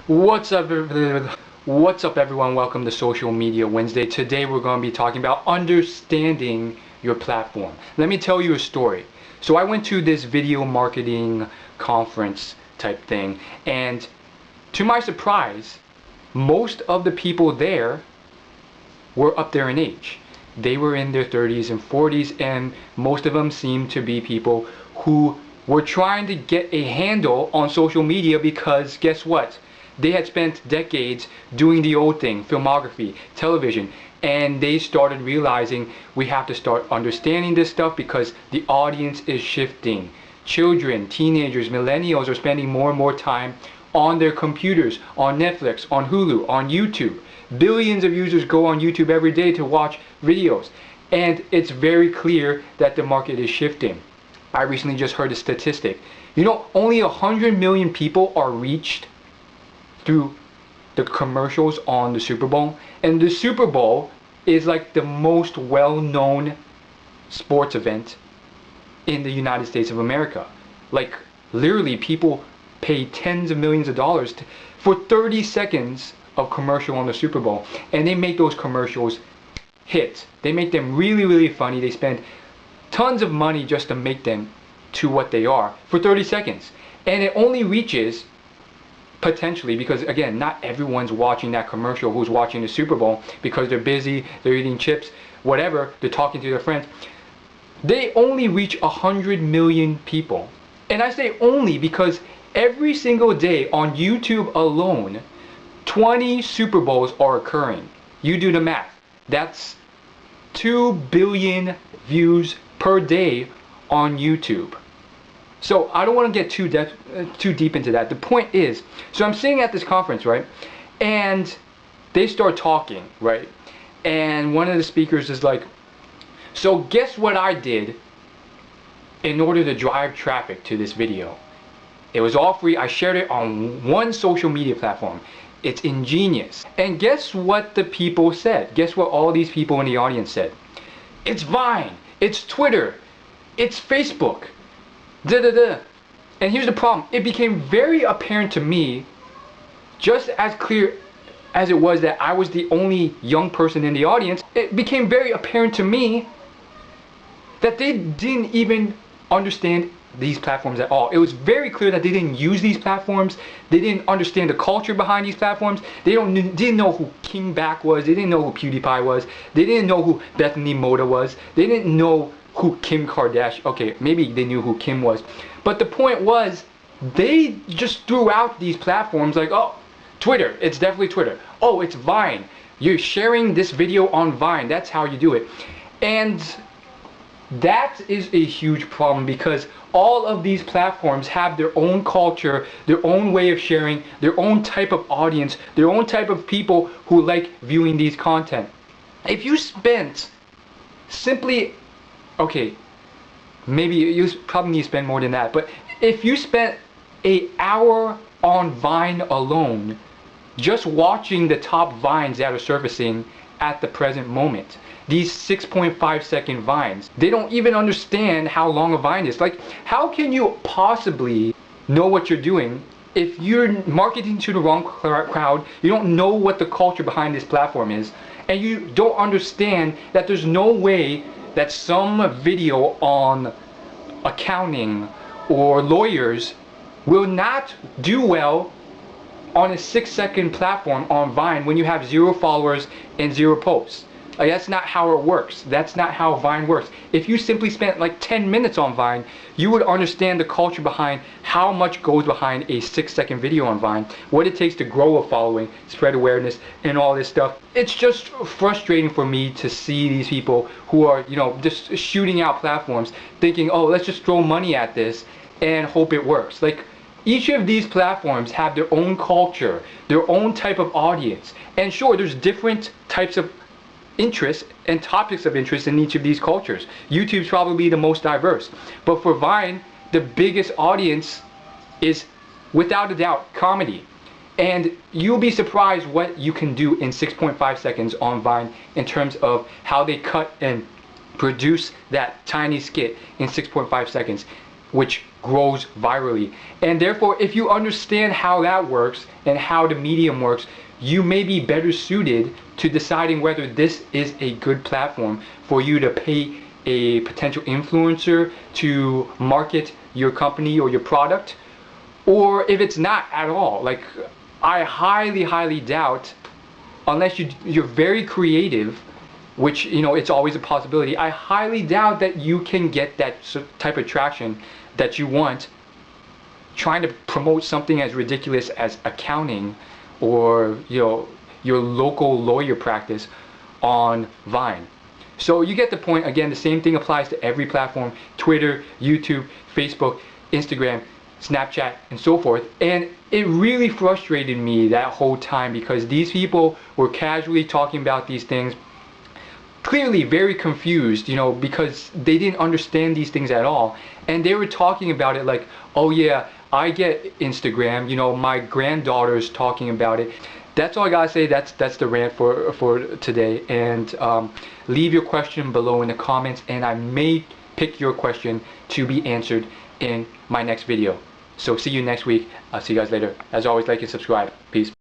What's up, everyone? Welcome to Social Media Wednesday. Today we're going to be talking about understanding your platform. Let me tell you a story. So I went to this video marketing conference type thing, and to my surprise, most of the people there were up there in age. They were in their 30s and 40s, and most of them seemed to be people who were trying to get a handle on social media because guess what? They had spent decades doing the old thing, filmography, television, and they started realizing we have to start understanding this stuff because the audience is shifting. Children, teenagers, millennials are spending more and more time on their computers, on Netflix, on Hulu, on YouTube. Billions of users go on YouTube every day to watch videos, and it's very clear that the market is shifting. I recently just heard a statistic. You know, only 100 million people are reached through the commercials on the Super Bowl, and the Super Bowl is like the most well-known sports event in the United States of America. Like literally people pay tens of millions of dollars for 30 seconds of commercial on the Super Bowl, and they make those commercials hits. They make them really, really funny. They spend tons of money just to make them to what they are for 30 seconds, and it only reaches potentially, because again, not everyone's watching that commercial who's watching the Super Bowl because they're busy, they're eating chips, whatever, they're talking to their friends. They only reach 100 million people, and I say only because every single day on YouTube alone 20 Super Bowls are occurring. You do the math. That's 2 billion views per day on YouTube. So I don't want to get too deep into that. The point is, so I'm sitting at this conference, right? And they start talking, right? And one of the speakers is like, so guess what I did in order to drive traffic to this video? It was all free. I shared it on one social media platform. It's ingenious. And guess what the people said? Guess what all these people in the audience said? It's Vine. It's Twitter. It's Facebook. And here's the problem. It became very apparent to me, just as clear as it was that I was the only young person in the audience, it became very apparent to me that they didn't even understand these platforms at all. It was very clear that they didn't use these platforms. They didn't understand the culture behind these platforms. They didn't know who King Bach was. They didn't know who PewDiePie was. They didn't know who Bethany Moda was. They didn't know who Kim Kardashian, okay, maybe they knew who Kim was. But the point was, they just threw out these platforms like, oh, Twitter, it's definitely Twitter. Oh, it's Vine. You're sharing this video on Vine. That's how you do it. And that is a huge problem because all of these platforms have their own culture, their own way of sharing, their own type of audience, their own type of people who like viewing these content. If you spent simply, okay, maybe you probably need to spend more than that, but if you spent an hour on Vine alone, just watching the top Vines that are surfacing at the present moment, these 6.5 second Vines, they don't even understand how long a Vine is. Like, how can you possibly know what you're doing if you're marketing to the wrong crowd, you don't know what the culture behind this platform is, and you don't understand that there's no way that some video on accounting or lawyers will not do well on a 6-second platform on Vine when you have 0 followers and 0 posts. Like, that's not how it works. That's not how Vine works. If you simply spent like 10 minutes on Vine, you would understand the culture behind how much goes behind a 6-second video on Vine, what it takes to grow a following, spread awareness, and all this stuff. It's just frustrating for me to see these people who are, you know, just shooting out platforms, thinking, oh, let's just throw money at this and hope it works. Like, each of these platforms have their own culture, their own type of audience. And sure, there's different types of interests and topics of interest in each of these cultures. YouTube's probably the most diverse. But for Vine, the biggest audience is, without a doubt, comedy. And you'll be surprised what you can do in 6.5 seconds on Vine in terms of how they cut and produce that tiny skit in 6.5 seconds. which grows virally. And therefore, if you understand how that works and how the medium works, you may be better suited to deciding whether this is a good platform for you to pay a potential influencer to market your company or your product, or if it's not at all. Like, I highly doubt, unless you're very creative, which, you know, it's always a possibility, I highly doubt that you can get that type of traction that you want trying to promote something as ridiculous as accounting or, you know, your local lawyer practice on Vine. So you get the point. Again, the same thing applies to every platform: Twitter, YouTube, Facebook, Instagram, Snapchat, and so forth. And it really frustrated me that whole time, because these people were casually talking about these things, clearly very confused, you know, because they didn't understand these things at all. And they were talking about it like, oh yeah, I get Instagram, you know, my granddaughter's talking about it. That's all I gotta say. That's the rant for today. And leave your question below in the comments, and I may pick your question to be answered in my next video. So see you next week. I'll see you guys later. As always, like and subscribe. Peace.